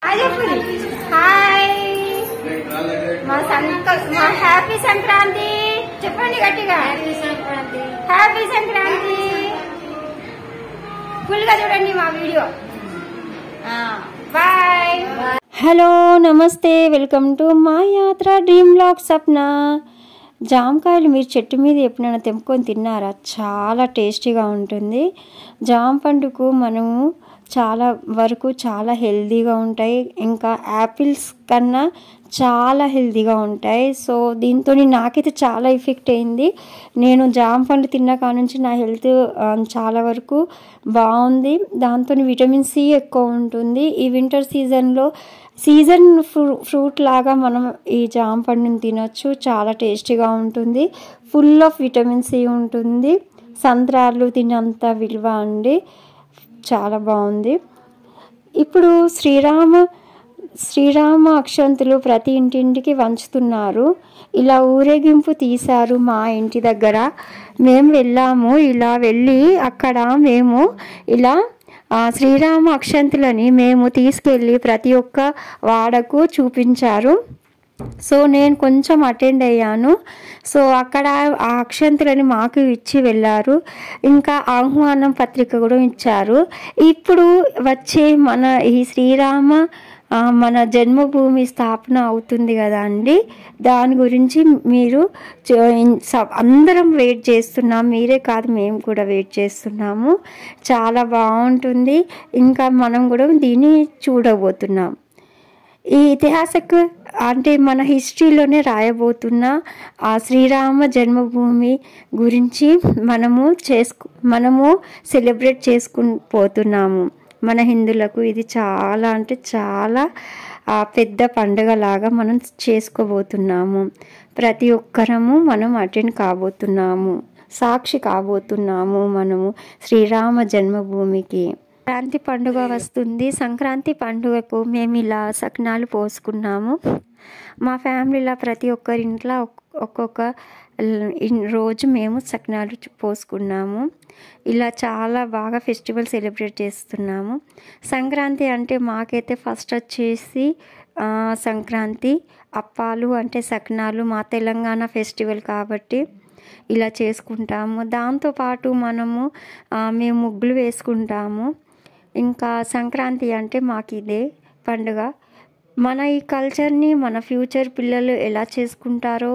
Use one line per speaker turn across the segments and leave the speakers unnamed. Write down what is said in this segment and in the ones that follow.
Hi మా happy Sankranti చెప్పండి గట్టిగా. హ్యాపీ సంక్రాంతి ఫుల్ గా చూడండి మా వీడియో. బాయ్.
హలో నమస్తే, వెల్కమ్ టు మా యాత్ర డ్రీమ్ బ్లాగ్ సప్నా. జామకాయలు మీరు చెట్టు మీద ఎప్పుడైనా తెంపుకొని తిన్నారా? చాలా టేస్టీగా ఉంటుంది. జామ పండుకు మనము చాలా వరకు చాలా హెల్తీగా ఉంటాయి, ఇంకా యాపిల్స్ కన్నా చాలా హెల్తీగా ఉంటాయి. సో దీంతో నాకైతే చాలా ఎఫెక్ట్ అయింది. నేను జామ పండు తిన్న కాడ నుంచి నా హెల్త్ చాలా వరకు బాగుంది. దాంతో విటమిన్ సి ఎక్కువ ఉంటుంది. ఈ వింటర్ సీజన్లో సీజన్ ఫ్రూట్ లాగా మనం ఈ జామ పండుని తినొచ్చు. చాలా టేస్టీగా ఉంటుంది, ఫుల్ ఆఫ్ విటమిన్ సి ఉంటుంది. సంత్రాలు తినంత విలువ అండి, చాలా బాగుంది. ఇప్పుడు శ్రీరామ అక్షంతులు ప్రతి ఇంటింటికి వంచుతున్నారు. ఇలా ఊరేగింపు తీశారు మా ఇంటి దగ్గర. మేము వెళ్ళాము. ఇలా వెళ్ళి అక్కడ మేము ఇలా శ్రీరామ అక్షంతులని మేము తీసుకెళ్ళి ప్రతి ఒక్క వాడకు చూపించారు. సో నేను కొంచెం అటెండ్ అయ్యాను. సో అక్కడ ఆ అక్షంతులని మాకు ఇచ్చి వెళ్ళారు. ఇంకా ఆహ్వానం పత్రిక కూడా ఇచ్చారు. ఇప్పుడు వచ్చే మన ఈ మన జన్మభూమి స్థాపన అవుతుంది కదా అండి, దాని గురించి మీరు అందరం వెయిట్ చేస్తున్నాం. మీరే కాదు, మేము కూడా వెయిట్ చేస్తున్నాము. చాలా బాగుంటుంది. ఇంకా మనం కూడా దీన్ని చూడబోతున్నాం. ఈ ఇతిహాసకు అంటే మన హిస్టరీలోనే రాయబోతున్న ఆ శ్రీరామ జన్మభూమి గురించి మనము సెలబ్రేట్ పోతున్నాము. మన హిందువులకు ఇది చాలా అంటే చాలా పెద్ద పండుగలాగా మనం చేసుకోబోతున్నాము. ప్రతి ఒక్కరము మనం అటెండ్ కాబోతున్నాము, సాక్షి కాబోతున్నాము మనము శ్రీరామ జన్మభూమికి. సంక్రాంతి పండుగ వస్తుంది. సంక్రాంతి పండుగకు మేము ఇలా సకినాలు పోసుకున్నాము. మా ఫ్యామిలీలో ప్రతి ఒక్కరి ఇంట్లో ఒక్కొక్క రోజు మేము సకినాలు పోసుకున్నాము. ఇలా చాలా బాగా ఫెస్టివల్ సెలబ్రేట్ చేస్తున్నాము. సంక్రాంతి అంటే మాకైతే ఫస్ట్ వచ్చేసి సంక్రాంతి అప్పాలు అంటే సకినాలు మా తెలంగాణ ఫెస్టివల్ కాబట్టి ఇలా చేసుకుంటాము. దాంతోపాటు మేము ముగ్గులు వేసుకుంటాము. ఇంకా సంక్రాంతి అంటే మాకు ఇదే పండుగ. మన ఈ కల్చర్ని మన ఫ్యూచర్ పిల్లలు ఎలా చేసుకుంటారో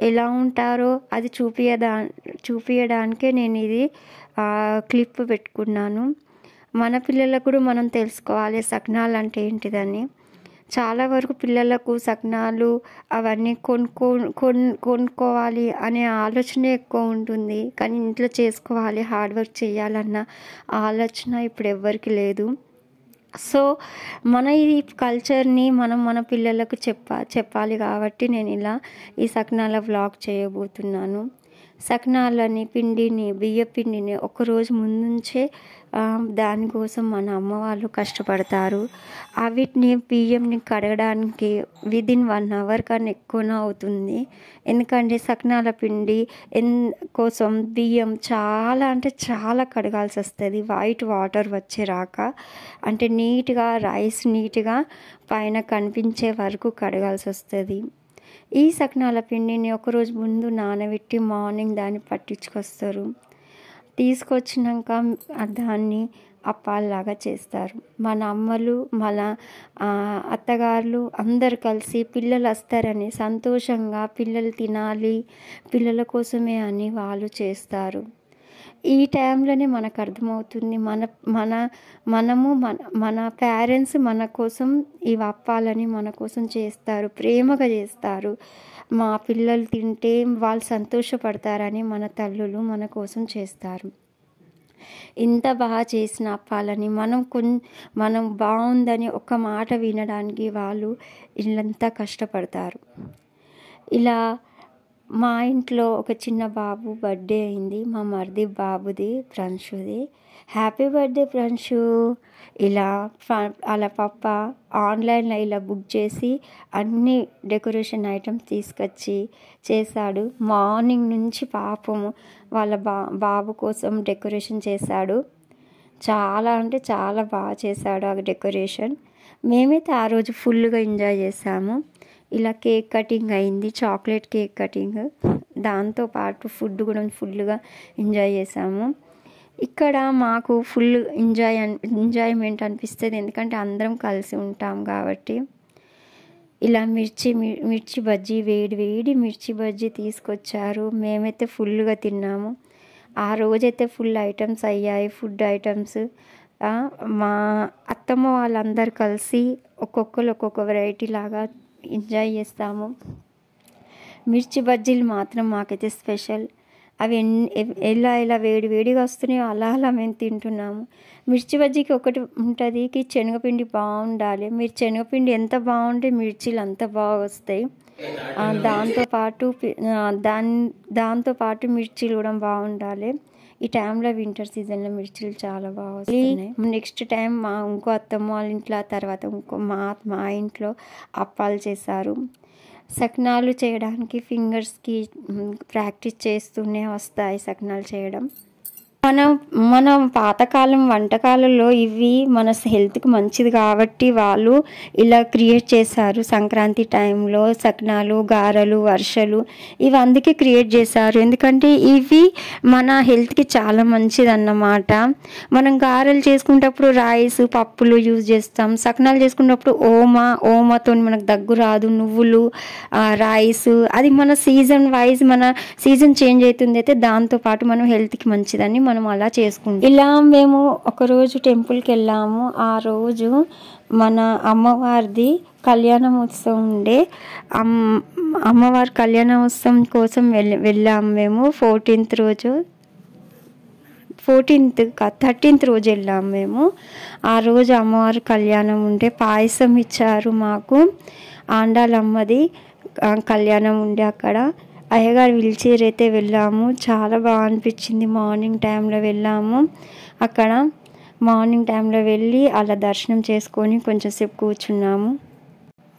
ఎలా ఉంటారో అది చూపించడానికే నేను ఇది క్లిప్ పెట్టుకున్నాను. మన పిల్లలకు కూడా మనం తెలుసుకోవాలి సకినాలు అంటే ఏంటిదని. చాలా వరకు పిల్లలకు సకినాలు అవన్నీ కొనుక్కోవాలి అనే ఆలోచన ఎక్కువ ఉంటుంది, కానీ ఇంట్లో చేసుకోవాలి హార్డ్ వర్క్ చేయాలన్న ఆలోచన ఇప్పుడు ఎవ్వరికి లేదు. సో మన ఈ కల్చర్ని మన పిల్లలకు చెప్పాలి కాబట్టి నేను ఇలా ఈ సకినాల వ్లాగ్ చేయబోతున్నాను. సకినాలని బియ్య పిండిని ఒకరోజు ముందుంచే దానికోసం మన అమ్మ వాళ్ళు కష్టపడతారు. వీటిని బియ్యంని కడగడానికి విదిన్ 1 hour కన్నా ఎక్కువనే అవుతుంది. ఎందుకంటే సకినాల పిండి కోసం బియ్యం చాలా అంటే చాలా కడగాల్సి వస్తుంది. వైట్ వాటర్ వచ్చేరాక అంటే నీట్గా రైస్ నీట్గా పైన కనిపించే వరకు కడగాల్సి వస్తుంది. ఈ సకినాల పిండిని ఒకరోజు ముందు నానబెట్టి మార్నింగ్ దాన్ని పట్టించుకొస్తారు. తీసుకొచ్చినాక దాన్ని అప్పాల్లాగా చేస్తారు. మన అమ్మలు మన అత్తగారులు అందరు కలిసి పిల్లలు వస్తారని సంతోషంగా పిల్లలు తినాలి, పిల్లల కోసమే అని వాళ్ళు చేస్తారు. ఈ టైంలోనే మనకు అర్థమవుతుంది మన పేరెంట్స్ మన కోసం ఈ అప్పాలని మన కోసం చేస్తారు, ప్రేమగా చేస్తారు. మా పిల్లలు తింటే వాళ్ళు సంతోషపడతారని మన తల్లులు మన కోసం చేస్తారు. ఇంత బాగా చేసిన అప్పాలని మనం బాగుందని ఒక మాట వినడానికి వాళ్ళు ఇల్లంతా కష్టపడతారు. ఇలా మా ఇంట్లో ఒక చిన్న బాబు బర్త్డే అయింది. మా మరిది బాబుది, ప్రంశుది. Happy birthday ప్రంశు. ఇలా అలా పప్ప ఆన్లైన్లో ఇలా బుక్ చేసి అన్ని డెకరేషన్ ఐటమ్స్ తీసుకొచ్చి చేశాడు. మార్నింగ్ నుంచి పాపము వాళ్ళ బాబు కోసం డెకరేషన్ చేశాడు. చాలా అంటే చాలా బాగా చేశాడు ఆ డెకరేషన్. మేమైతే ఆ రోజు ఫుల్గా ఎంజాయ్ చేసాము. ఇలా కేక్ కటింగ్ అయింది, చాక్లెట్ కేక్ కటింగ్. దాంతోపాటు ఫుడ్ కూడా ఫుల్గా ఎంజాయ్ చేసాము. ఇక్కడ మాకు ఫుల్ ఎంజాయ్మెంట్ అనిపిస్తుంది, ఎందుకంటే అందరం కలిసి ఉంటాం కాబట్టి. ఇలా మిర్చి బజ్జీ, వేడి మిర్చి బజ్జీ తీసుకొచ్చారు. మేమైతే ఫుల్గా తిన్నాము. ఆ రోజైతే ఫుల్ ఐటమ్స్ అయ్యాయి, ఫుడ్ ఐటమ్స్. మా అత్తమ్మ వాళ్ళందరూ కలిసి ఒక్కొక్కరు ఒక్కొక్క వెరైటీ లాగా ఎంజాయ్ చేస్తాము. మిర్చి బజ్జీలు మాత్రం మాకైతే స్పెషల్. అవి ఎలా వేడిగా వస్తున్నాయో అలా మేము తింటున్నాము. మిర్చి బజ్జీకి ఒకటి ఉంటుంది, శనగపిండి బాగుండాలి. మీరు శనగపిండి ఎంత బాగుంటే మిర్చీలు అంత బాగా వస్తాయి. దాంతోపాటు మిర్చీలు కూడా బాగుండాలి. ఈ టైంలో వింటర్ సీజన్లో మిర్చీలు చాలా బాగా వస్తున్నాయి. నెక్స్ట్ టైం ఇంకో అత్తమ్మ వాళ్ళ ఇంట్లో, తర్వాత ఇంకో మా ఇంట్లో అప్పాలు చేశారు. సకినాలు చేయడానికి ఫింగర్స్కి ప్రాక్టీస్ చేస్తూనే వస్తాయి సకినాలు చేయడం. మన పాతకాలం వంటకాలలో ఇవి మన హెల్త్కి మంచిది కాబట్టి వాళ్ళు ఇలా క్రియేట్ చేశారు. సంక్రాంతి టైంలో సకినాలు, గారెలు, వర్షలు ఇవి అందుకే క్రియేట్ చేశారు, ఎందుకంటే ఇవి మన హెల్త్కి చాలా మంచిది అన్నమాట. మనం గారెలు చేసుకునేటప్పుడు రైస్, పప్పులు యూజ్ చేస్తాం. సకినాలు చేసుకునేటప్పుడు ఓమాతో మనకు దగ్గు రాదు. నువ్వులు, రైస్, అది మన సీజన్ వైజ్, మన సీజన్ చేంజ్ అవుతుంది. అయితే దాంతోపాటు మనం హెల్త్కి మంచిదని మనం అలా చేసుకుంటాం. ఇలా మేము ఒకరోజు టెంపుల్కి వెళ్ళాము. ఆ రోజు మన అమ్మవారిది కళ్యాణోత్సవం ఉండే. అమ్మవారి కళ్యాణోత్సవం కోసం వెళ్ళాము మేము. 13th రోజు వెళ్ళాము మేము. ఆ రోజు అమ్మవారి కళ్యాణం ఉంటే పాయసం ఇచ్చారు మాకు. ఆండాలమ్మది కళ్యాణం ఉండే అక్కడ అయ్యగారు పిలిచిరైతే వెళ్ళాము. చాలా బాగా అనిపించింది. మార్నింగ్ టైంలో వెళ్ళాము. అక్కడ మార్నింగ్ టైంలో వెళ్ళి అలా దర్శనం చేసుకొని కొంచెం సేపు కూర్చున్నాము.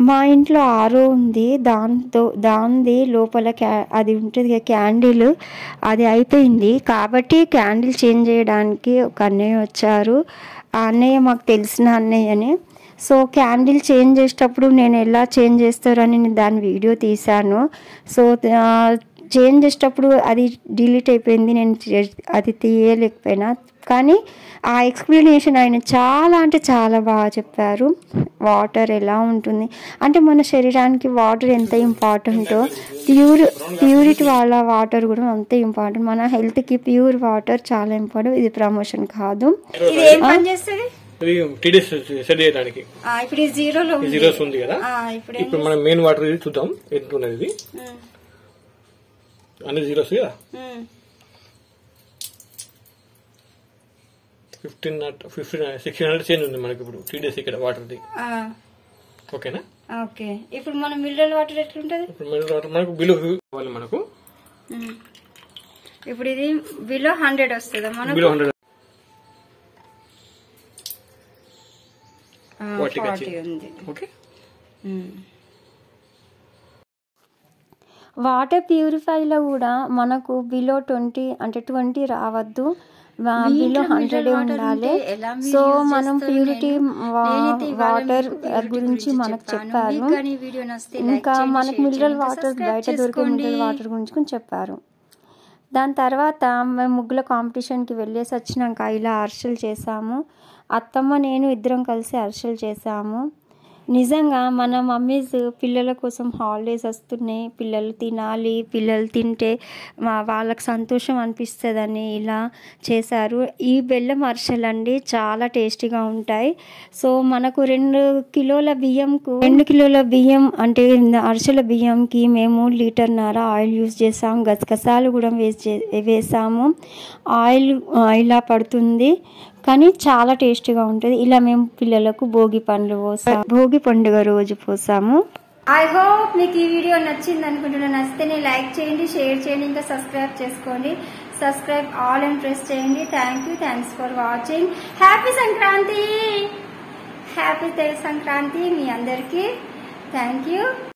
మా ఇంట్లో ఆరో ఉంది, దాంది లోపల అది ఉంటుంది క్యాండిల్, అది అయిపోయింది. కాబట్టి క్యాండిల్ చేంజ్ చేయడానికి ఒక అన్నయ్య వచ్చారు. ఆ అన్నయ్య మాకు తెలిసిన అన్నయ్యనే. సో క్యాండిల్ చేంజ్ చేసేటప్పుడు నేను ఎలా చేంజ్ చేస్తారని నేను దాని వీడియో తీశాను. సో చేంజ్ చేసేటప్పుడు అది డిలీట్ అయిపోయింది, నేను అది తీయలేకపోయినా. కానీ ఆ ఎక్స్ప్లెనేషన్ ఆయన చాలా బాగా చెప్పారు. వాటర్ ఎలా ఉంటుంది అంటే మన శరీరానికి వాటర్ ఎంత ఇంపార్టెంటో, ప్యూరిటీ వాళ్ళ వాటర్ కూడా అంతే ఇంపార్టెంట్. మన హెల్త్కి ప్యూర్ వాటర్ చాలా ఇంపార్టెంట్. ఇది ప్రమోషన్ కాదు.
ఇది ఏం పని చేస్తుంది?
టీడీఎస్ సెట్ చేయడానికి.
ఇప్పుడు జీరోస్
ఉంది కదా. ఇప్పుడు మనం మెయిన్ వాటర్ ఇది చూద్దాం ఎంత ఉన్నది. ఇది అన్ని జీరోస్ కదా. 1600 చేంజ్ ఉంది మనకి ఇప్పుడు టీడీఎస్ ఇక్కడ వాటర్ది. ఓకేనా?
ఓకే. ఇప్పుడు మన మినరల్ వాటర్ ఎట్లుంటది?
ఇప్పుడు మినరల్ వాటర్ మనకు బిలో కావాలి మనకు.
ఇప్పుడు ఇది బిలో 100 వస్తుందా మనకు?
బిలో 100
ఉంది.
ఓకే.
వాటర్ ప్యూరిఫైలో కూడా మనకు బిలో 20 అంటే 20 రావద్దు, బిలో 100 ఉండాలి. సో మనం ప్యూరిటీ వాటర్ గురించి మనకు చెప్పారు. ఇంకా మనకు మినరల్ వాటర్ బయట దొరికే మినరల్ వాటర్ గురించి చెప్పారు. దాని తర్వాత మేము ముగ్గుల కాంపిటీషన్కి వెళ్ళేసి వచ్చినాక ఇలా అరిసెలు చేసాము. అత్తమ్మ నేను ఇద్దరం కలిసి అరిసెలు చేసాము. నిజంగా మన మమ్మీస్ పిల్లల కోసం హాలిడేస్ వస్తున్నాయి, పిల్లలు తినాలి, పిల్లలు తింటే వాళ్ళకి సంతోషం అనిపిస్తుందని ఇలా చేశారు. ఈ బెల్లం అరిసెలు అండి చాలా టేస్టీగా ఉంటాయి. సో మనకు 2 కిలోల బియ్యం అంటే అరిసెల బియ్యంకి మేము 1.5 లీటర్ ఆయిల్ యూజ్ చేసాము. గసగసాలు కూడా వేసాము. ఆయిల్ ఇలా పడుతుంది కానీ చాలా టేస్టీగా ఉంటుంది. ఇలా మేము పిల్లలకు భోగి పండుగ రోజు పోసాము.
ఐ హోప్ మీకు ఈ వీడియో నచ్చింది అనుకుంటున్నాను. నచ్చితేనే లైక్ చేయండి, షేర్ చేయండి, ఇంకా సబ్స్క్రైబ్ చేసుకోండి. సబ్స్క్రైబ్ ఆల్ అండ్ ప్రెస్ చేయండి. Thanks for watching. Happy Sankranti మీ అందరికి. Thank you.